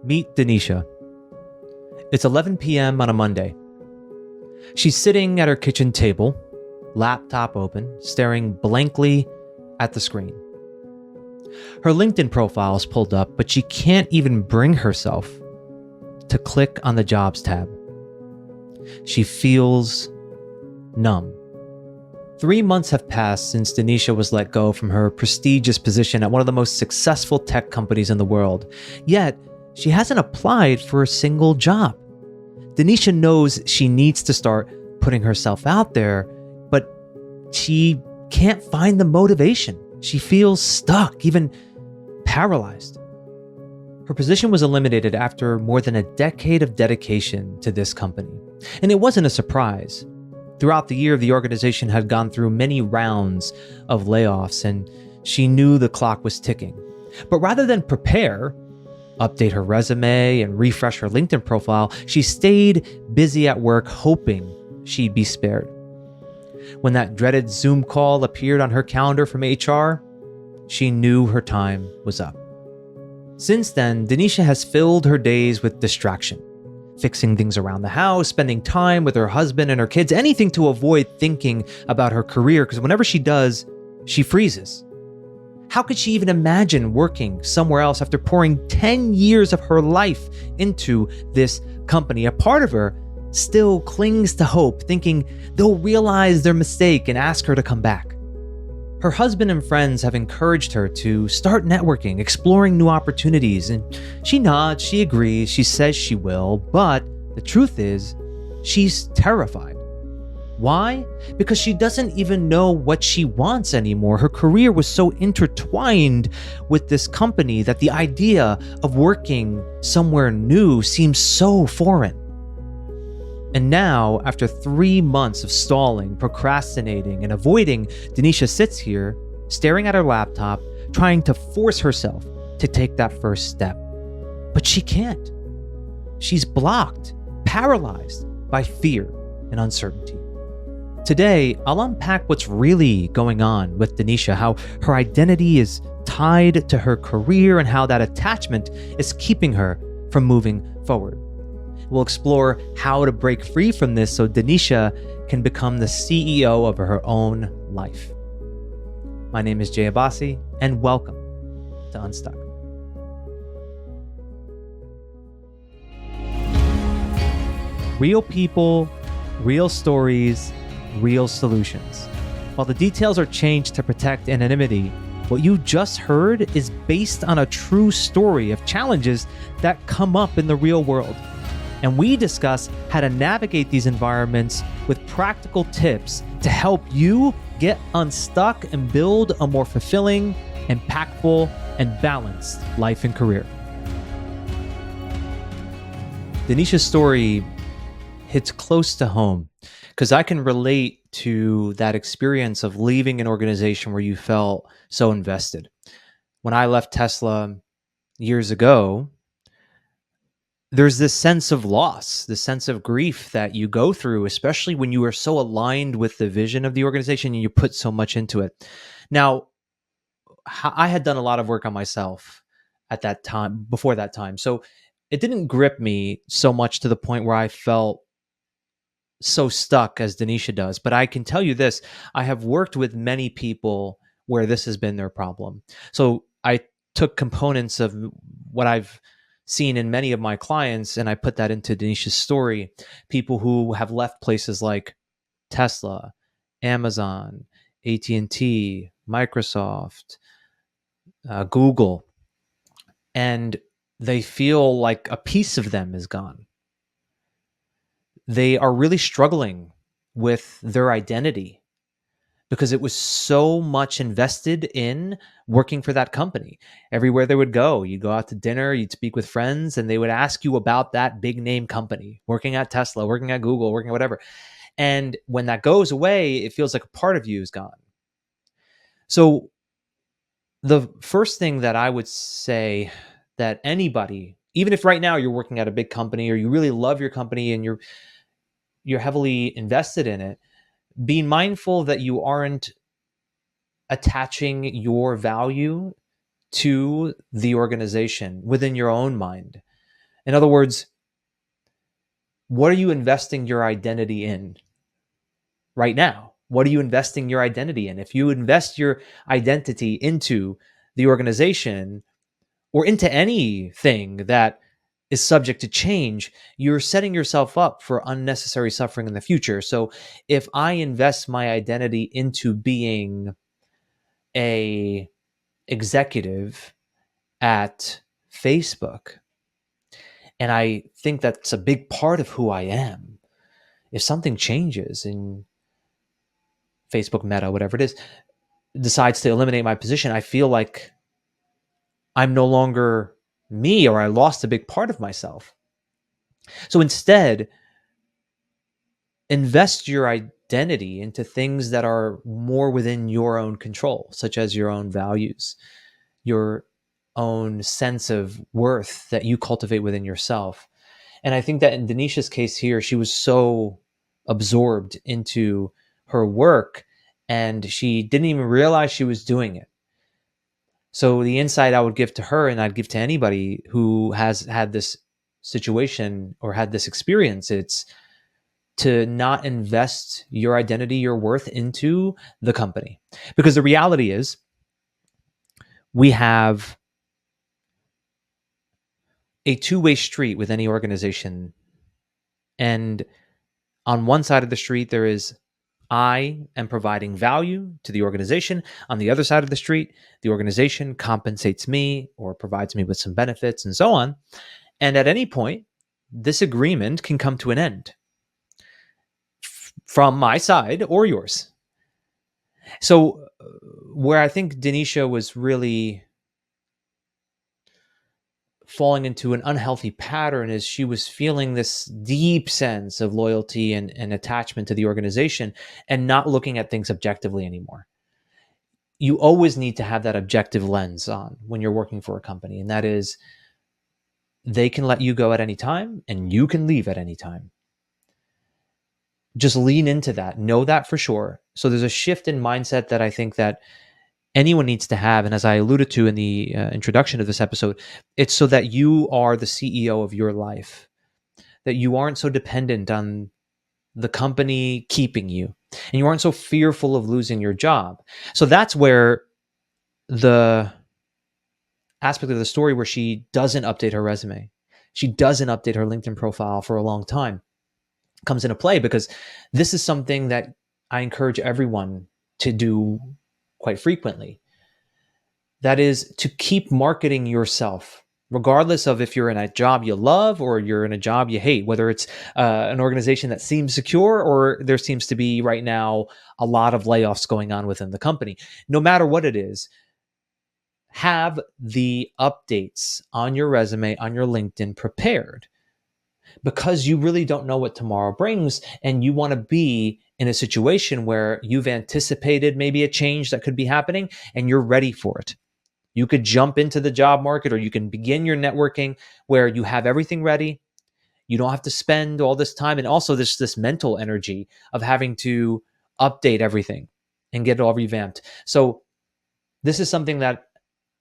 Meet Danesha. It's 11 p.m. on a Monday. She's sitting at her kitchen table, laptop open, staring blankly at the screen. Her LinkedIn profile is pulled up, but she can't even bring herself to click on the Jobs tab. She feels numb. 3 months have passed since Danesha was let go from her prestigious position at one of the most successful tech companies in the world. Yet, she hasn't applied for a single job. Danesha knows she needs to start putting herself out there, but she can't find the motivation. She feels stuck, even paralyzed. Her position was eliminated after more than a decade of dedication to this company. And it wasn't a surprise. Throughout the year, the organization had gone through many rounds of layoffs, and she knew the clock was ticking. But rather than prepare, update her resume, and refresh her LinkedIn profile, she stayed busy at work hoping she'd be spared. When that dreaded Zoom call appeared on her calendar from HR, she knew her time was up. Since then, Danesha has filled her days with distraction, fixing things around the house, spending time with her husband and her kids, anything to avoid thinking about her career, because whenever she does, she freezes. How could she even imagine working somewhere else after pouring 10 years of her life into this company? A part of her still clings to hope, thinking they'll realize their mistake and ask her to come back. Her husband and friends have encouraged her to start networking, exploring new opportunities, and she nods, she agrees, she says she will, but the truth is, she's terrified. Why? Because she doesn't even know what she wants anymore. Her career was so intertwined with this company that the idea of working somewhere new seems so foreign. And now, after 3 months of stalling, procrastinating, and avoiding, Danesha sits here, staring at her laptop, trying to force herself to take that first step. But she can't. She's blocked, paralyzed by fear and uncertainty. Today, I'll unpack what's really going on with Danesha, how her identity is tied to her career, and how that attachment is keeping her from moving forward. We'll explore how to break free from this so Danesha can become the CEO of her own life. My name is Abbasi, and welcome to Unstuck. Real people, real stories, real solutions. While the details are changed to protect anonymity, what you just heard is based on a true story of challenges that come up in the real world. And we discuss how to navigate these environments with practical tips to help you get unstuck and build a more fulfilling, impactful, and balanced life and career. Danesha's story hits close to home because I can relate to that experience of leaving an organization where you felt so invested. When I left Tesla years ago, there's this sense of loss, this sense of grief that you go through, especially when you are so aligned with the vision of the organization and you put so much into it. Now, I had done a lot of work on myself at that time, before that time. So it didn't grip me so much to the point where I felt so stuck as Danesha does. But I can tell you this, I have worked with many people where this has been their problem. So I took components of what I've seen in many of my clients, and I put that into Danesha's story. People who have left places like Tesla, Amazon, AT&T, Microsoft, Google, and they feel like a piece of them is gone. They are really struggling with their identity because it was so much invested in working for that company. Everywhere they would go, you'd go out to dinner, you'd speak with friends, and they would ask you about that big name company, working at Tesla, working at Google, working at whatever. And when that goes away, it feels like a part of you is gone. So the first thing that I would say that anybody, even if right now you're working at a big company or you really love your company and you're heavily invested in it, be mindful that you aren't attaching your value to the organization within your own mind. In other words, what are you investing your identity in right now? What are you investing your identity in? If you invest your identity into the organization or into anything that is subject to change, you're setting yourself up for unnecessary suffering in the future. So if I invest my identity into being a executive at Facebook, and I think that's a big part of who I am, if something changes in Facebook Meta, whatever it is, decides to eliminate my position, I feel like I'm no longer me, or I lost a big part of myself. So instead, invest your identity into things that are more within your own control, such as your own values, your own sense of worth that you cultivate within yourself. And I think that in Danesha's case here, she was so absorbed into her work and she didn't even realize she was doing it. So the insight I would give to her, and I'd give to anybody who has had this situation or had this experience, it's to not invest your identity, your worth into the company. Because the reality is, we have a two-way street with any organization. And on one side of the street, there is I am providing value to the organization. On the other side of the street, the organization compensates me or provides me with some benefits and so on. And at any point, this agreement can come to an end from my side or yours. So, where I think Danesha was really falling into an unhealthy pattern is she was feeling this deep sense of loyalty and attachment to the organization and not looking at things objectively anymore. You always need to have that objective lens on when you're working for a company, and that is they can let you go at any time and you can leave at any time. Just lean into that, know that for sure. So there's a shift in mindset that I think that anyone needs to have. And as I alluded to in the introduction of this episode, it's so that you are the CEO of your life, that you aren't so dependent on the company keeping you, and you aren't so fearful of losing your job. So that's where the aspect of the story where she doesn't update her resume, she doesn't update her LinkedIn profile for a long time, comes into play, because this is something that I encourage everyone to do quite frequently. That is to keep marketing yourself, regardless of if you're in a job you love or you're in a job you hate, whether it's an organization that seems secure or there seems to be right now a lot of layoffs going on within the company. No matter what it is, have the updates on your resume, on your LinkedIn prepared, because you really don't know what tomorrow brings. And you want to be in a situation where you've anticipated maybe a change that could be happening and you're ready for it. You could jump into the job market, or you can begin your networking where you have everything ready. You don't have to spend all this time. And also there's this mental energy of having to update everything and get it all revamped. So this is something that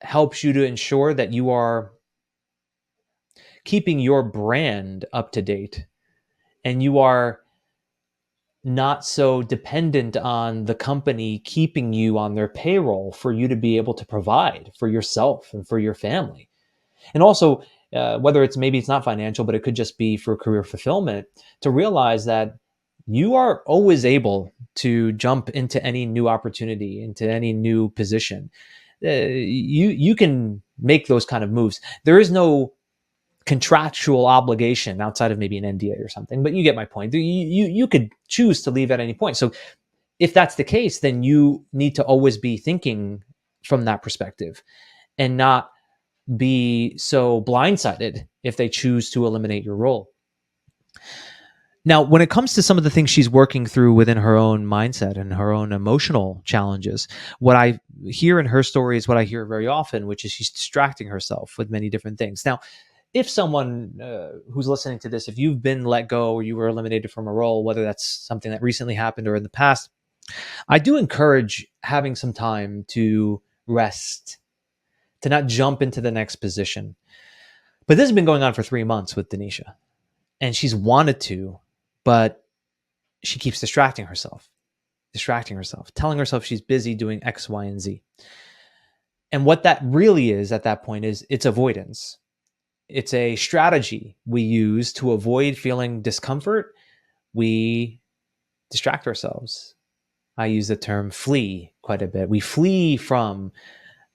helps you to ensure that you are keeping your brand up to date and you are not so dependent on the company keeping you on their payroll for you to be able to provide for yourself and for your family. And also, whether it's maybe it's not financial, but it could just be for career fulfillment, to realize that you are always able to jump into any new opportunity, into any new position. You can make those kind of moves. There is no contractual obligation outside of maybe an NDA or something, but you get my point. You could choose to leave at any point. So if that's the case, then you need to always be thinking from that perspective and not be so blindsided if they choose to eliminate your role. Now, when it comes to some of the things she's working through within her own mindset and her own emotional challenges, what I hear in her story is what I hear very often, which is she's distracting herself with many different things. Now, if someone who's listening to this, if you've been let go or you were eliminated from a role, whether that's something that recently happened or in the past, I do encourage having some time to rest, to not jump into the next position. But this has been going on for 3 months with Danesha, and she's wanted to, but she keeps distracting herself, telling herself she's busy doing X, Y, and Z. And what that really is at that point is it's avoidance. It's a strategy we use to avoid feeling discomfort. We distract ourselves. I use the term flee quite a bit. We flee from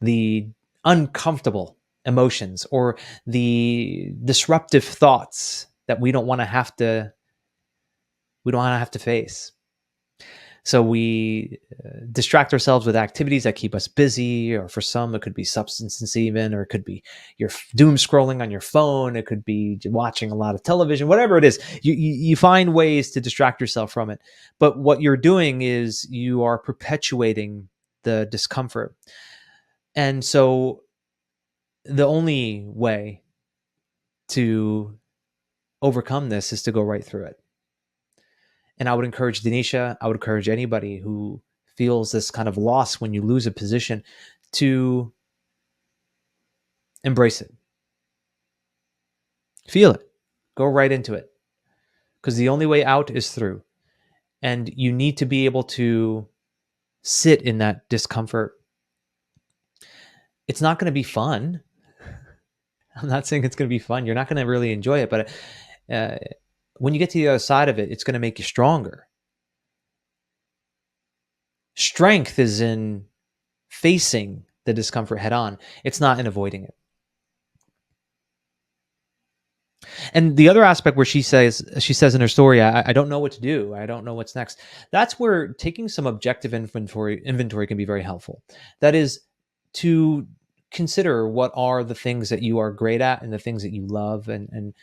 the uncomfortable emotions or the disruptive thoughts that we don't want to have to face. So we distract ourselves with activities that keep us busy, or for some, it could be substances even, or it could be you're doom scrolling on your phone. It could be watching a lot of television, whatever it is. You find ways to distract yourself from it. But what you're doing is you are perpetuating the discomfort. And so the only way to overcome this is to go right through it. And I would encourage Danesha, I would encourage anybody who feels this kind of loss when you lose a position to embrace it. Feel it. Go right into it. Because the only way out is through. And you need to be able to sit in that discomfort. It's not going to be fun. I'm not saying it's going to be fun. You're not going to really enjoy it. But when you get to the other side of it, it's going to make you stronger. Strength is in facing the discomfort head on. It's not in avoiding it. And the other aspect where she says in her story, I don't know what to do. I don't know what's next. That's where taking some objective inventory can be very helpful. That is to consider what are the things that you are great at and the things that you love, and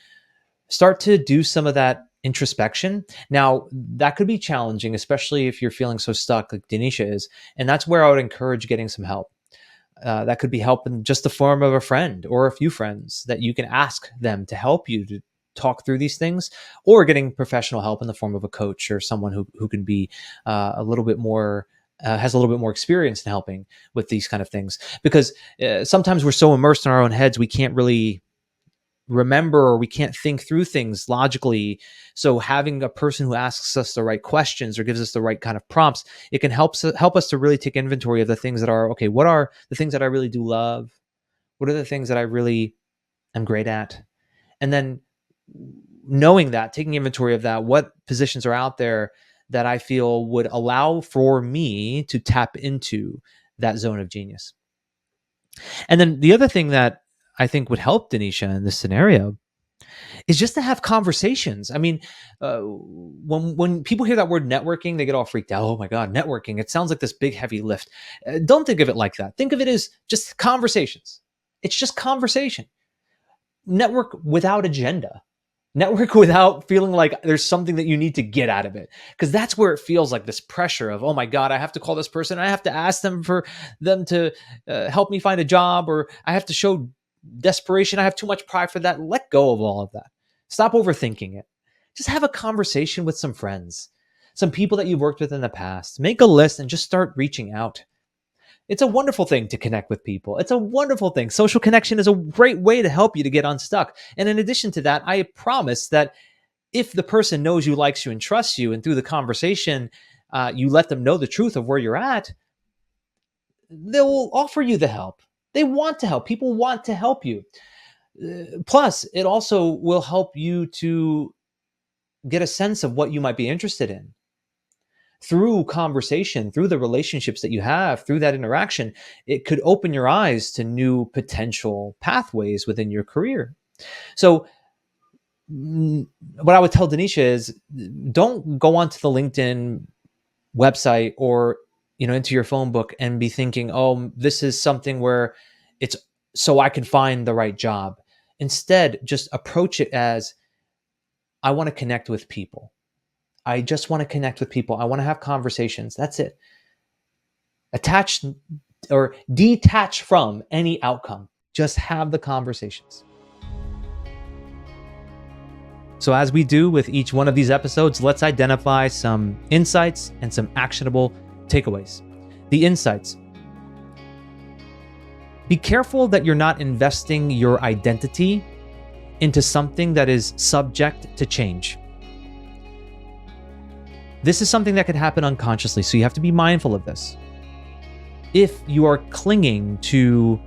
start to do some of that introspection. Now, that could be challenging, especially if you're feeling so stuck like Danesha is. And that's where I would encourage getting some help. That could be help in just the form of a friend or a few friends that you can ask them to help you to talk through these things, or getting professional help in the form of a coach or someone who can be a little bit more has a little bit more experience in helping with these kind of things. Because sometimes we're so immersed in our own heads, we can't really remember, or we can't think through things logically. So having a person who asks us the right questions or gives us the right kind of prompts, it can help us to really take inventory of the things that are, okay, what are the things that I really do love? What are the things that I really am great at? And then knowing that, taking inventory of that, what positions are out there that I feel would allow for me to tap into that zone of genius. And then the other thing that I think would help Danesha in this scenario is just to have conversations. I mean, when people hear that word networking, they get all freaked out. Oh my God, networking. It sounds like this big, heavy lift. Don't think of it like that. Think of it as just conversations. It's just conversation. Network without agenda. Network without feeling like there's something that you need to get out of it. Because that's where it feels like this pressure of, oh my God, I have to call this person. I have to ask them for them to help me find a job, or I have to show desperation. I have too much pride for that. Let go of all of that. Stop overthinking it. Just have a conversation with some friends, some people that you've worked with in the past. Make a list and just start reaching out. It's a wonderful thing to connect with people. It's a wonderful thing. Social connection is a great way to help you to get unstuck. And in addition to that, I promise that if the person knows you, likes you, and trusts you, and through the conversation, you let them know the truth of where you're at, they'll offer you the help. They want to help. People want to help you. Plus, it also will help you to get a sense of what you might be interested in. Through conversation, through the relationships that you have, through that interaction, it could open your eyes to new potential pathways within your career. So what I would tell Danesha is, don't go onto the LinkedIn website or into your phone book and be thinking, oh, this is something where it's so I can find the right job. Instead, just approach it as, I want to connect with people. I just want to connect with people. I want to have conversations. That's it. Attach or detach from any outcome. Just have the conversations. So as we do with each one of these episodes, let's identify some insights and some actionable takeaways. The insights. Be careful that you're not investing your identity into something that is subject to change. This is something that could happen unconsciously, so you have to be mindful of this. If you are clinging to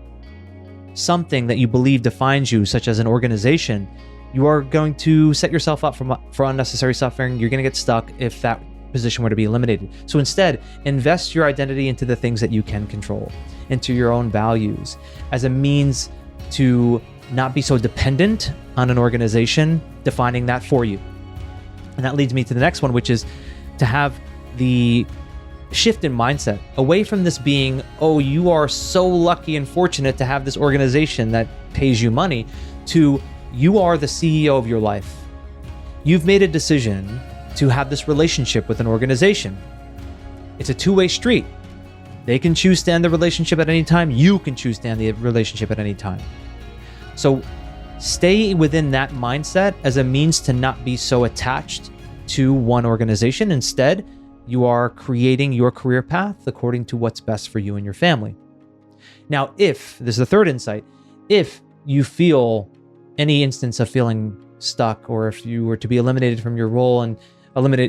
something that you believe defines you, such as an organization, you are going to set yourself up for unnecessary suffering. You're going to get stuck if that position were to be eliminated. So instead, invest your identity into the things that you can control, into your own values, as a means to not be so dependent on an organization defining that for you. And that leads me to the next one, which is to have the shift in mindset away from this being, oh, you are so lucky and fortunate to have this organization that pays you money, to you are the CEO of your life. You've made a decision to have this relationship with an organization. It's a two-way street. They can choose to end the relationship at any time. You can choose to end the relationship at any time. So stay within that mindset as a means to not be so attached to one organization. Instead, you are creating your career path according to what's best for you and your family. Now, if, this is the third insight, if you feel any instance of feeling stuck, or if you were to be eliminated from your role and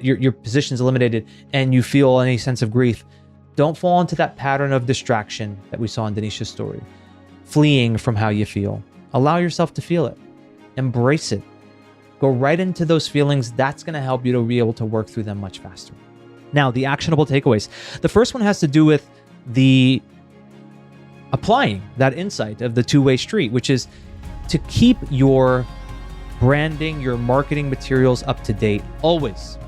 your position's eliminated, and you feel any sense of grief, don't fall into that pattern of distraction that we saw in Danesha's story, fleeing from how you feel. Allow yourself to feel it. Embrace it. Go right into those feelings. That's going to help you to be able to work through them much faster. Now, the actionable takeaways. The first one has to do with the applying that insight of the two-way street, which is to keep your branding, your marketing materials up to date always.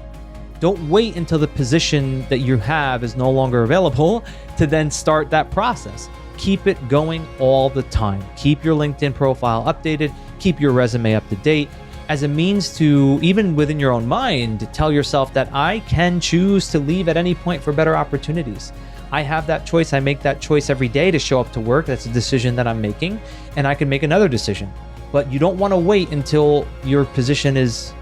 Don't wait until the position that you have is no longer available to then start that process. Keep it going all the time. Keep your LinkedIn profile updated. Keep your resume up to date as a means to, even within your own mind, tell yourself that I can choose to leave at any point for better opportunities. I have that choice. I make that choice every day to show up to work. That's a decision that I'm making, and I can make another decision. But you don't want to wait until your position is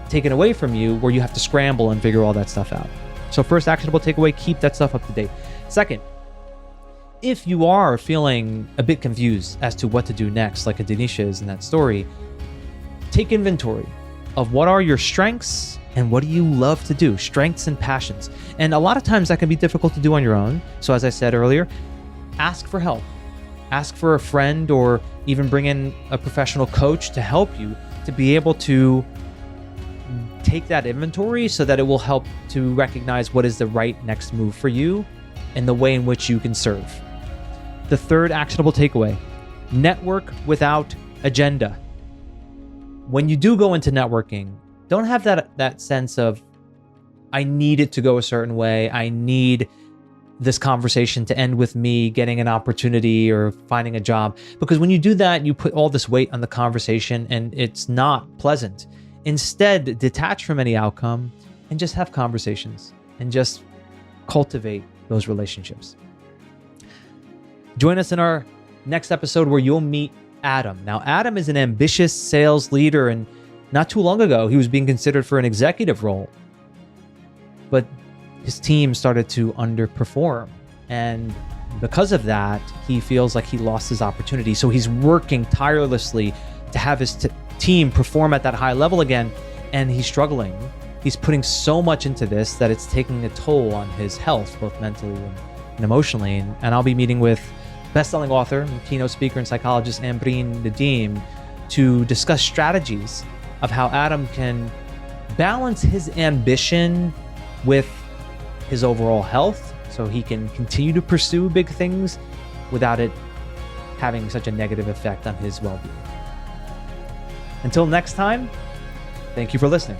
taken away from you, where you have to scramble and figure all that stuff out. So first, actionable takeaway, keep that stuff up to date. Second, if you are feeling a bit confused as to what to do next, like a Danesha is in that story, take inventory of what are your strengths and what do you love to do, strengths and passions. And a lot of times that can be difficult to do on your own. So as I said earlier, ask for help. Ask for a friend, or even bring in a professional coach to help you to be able to take that inventory, so that it will help to recognize what is the right next move for you and the way in which you can serve. The third actionable takeaway, network without agenda. When you do go into networking, don't have that sense of, I need it to go a certain way. I need this conversation to end with me getting an opportunity or finding a job. Because when you do that, you put all this weight on the conversation and it's not pleasant. Instead, detach from any outcome and just have conversations and just cultivate those relationships. Join us in our next episode where you'll meet Adam. Now, Adam is an ambitious sales leader, and not too long ago, he was being considered for an executive role. But his team started to underperform. And because of that, he feels like he lost his opportunity. So he's working tirelessly to have his team perform at that high level again. And he's struggling. He's putting so much into this that it's taking a toll on his health, both mentally and emotionally. And I'll be meeting with best-selling author and keynote speaker and psychologist Ambreen Nadeem to discuss strategies of how Adam can balance his ambition with his overall health, so he can continue to pursue big things without it having such a negative effect on his well-being. Until next time, thank you for listening.